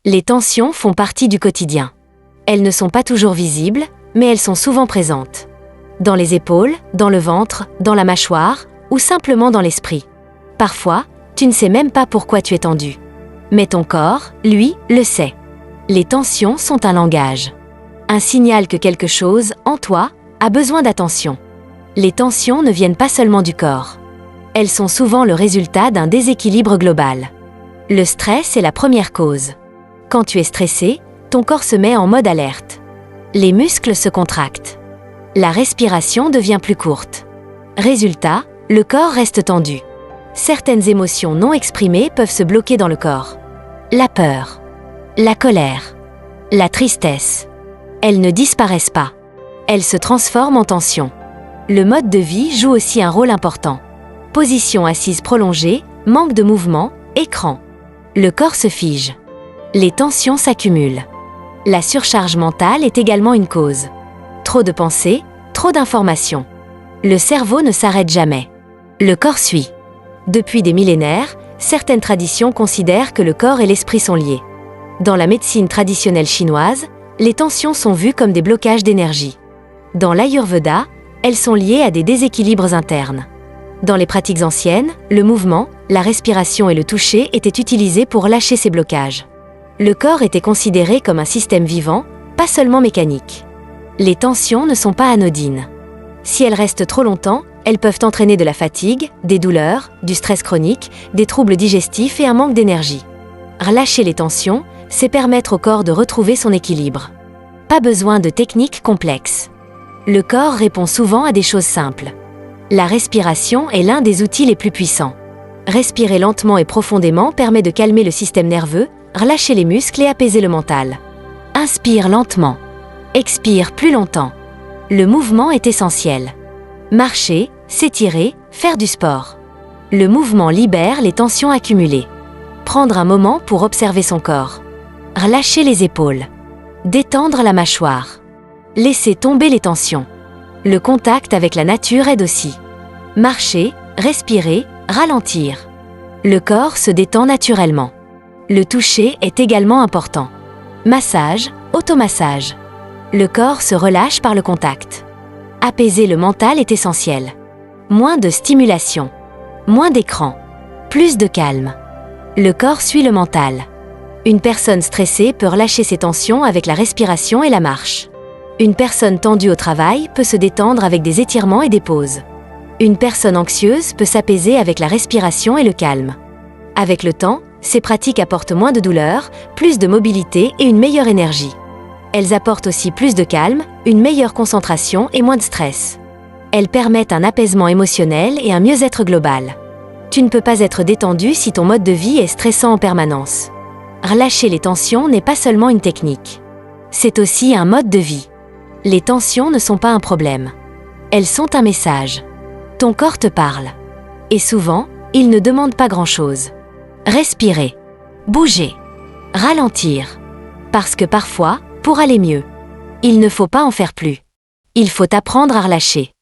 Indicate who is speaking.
Speaker 1: Les tensions font partie du quotidien. Elles ne sont pas toujours visibles, mais elles sont souvent présentes. Dans les épaules, dans le ventre, dans la mâchoire, ou simplement dans l'esprit. Parfois, tu ne sais même pas pourquoi tu es tendu. Mais ton corps, lui, le sait. Les tensions sont un langage. Un signal que quelque chose, en toi, a besoin d'attention. Les tensions ne viennent pas seulement du corps. Elles sont souvent le résultat d'un déséquilibre global. Le stress est la première cause. Quand tu es stressé, ton corps se met en mode alerte. Les muscles se contractent. La respiration devient plus courte. Résultat, le corps reste tendu. Certaines émotions non exprimées peuvent se bloquer dans le corps. La peur, la colère, la tristesse. Elles ne disparaissent pas. Elles se transforment en tension. Le mode de vie joue aussi un rôle important. Position assise prolongée, manque de mouvement, écran. Le corps se fige. Les tensions s'accumulent. La surcharge mentale est également une cause. Trop de pensées, trop d'informations. Le cerveau ne s'arrête jamais. Le corps suit. Depuis des millénaires, certaines traditions considèrent que le corps et l'esprit sont liés. Dans la médecine traditionnelle chinoise, les tensions sont vues comme des blocages d'énergie. Dans l'Ayurveda, elles sont liées à des déséquilibres internes. Dans les pratiques anciennes, le mouvement, la respiration et le toucher étaient utilisés pour lâcher ces blocages. Le corps était considéré comme un système vivant, pas seulement mécanique. Les tensions ne sont pas anodines. Si elles restent trop longtemps, elles peuvent entraîner de la fatigue, des douleurs, du stress chronique, des troubles digestifs et un manque d'énergie. Relâcher les tensions, c'est permettre au corps de retrouver son équilibre. Pas besoin de techniques complexes. Le corps répond souvent à des choses simples. La respiration est l'un des outils les plus puissants. Respirer lentement et profondément permet de calmer le système nerveux, relâcher les muscles et apaiser le mental. Inspire lentement. Expire plus longtemps. Le mouvement est essentiel. Marcher, s'étirer, faire du sport. Le mouvement libère les tensions accumulées. Prendre un moment pour observer son corps. Relâcher les épaules. Détendre la mâchoire. Laisser tomber les tensions. Le contact avec la nature aide aussi. Marcher, respirer, ralentir. Le corps se détend naturellement. Le toucher est également important. Massage, automassage. Le corps se relâche par le contact. Apaiser le mental est essentiel. Moins de stimulation. Moins d'écran. Plus de calme. Le corps suit le mental. Une personne stressée peut relâcher ses tensions avec la respiration et la marche. Une personne tendue au travail peut se détendre avec des étirements et des pauses. Une personne anxieuse peut s'apaiser avec la respiration et le calme. Avec le temps, ces pratiques apportent moins de douleur, plus de mobilité et une meilleure énergie. Elles apportent aussi plus de calme, une meilleure concentration et moins de stress. Elles permettent un apaisement émotionnel et un mieux-être global. Tu ne peux pas être détendu si ton mode de vie est stressant en permanence. Relâcher les tensions n'est pas seulement une technique. C'est aussi un mode de vie. Les tensions ne sont pas un problème. Elles sont un message. Ton corps te parle. Et souvent, il ne demande pas grand-chose. Respirer. Bouger. Ralentir. Parce que parfois, pour aller mieux, il ne faut pas en faire plus. Il faut apprendre à relâcher.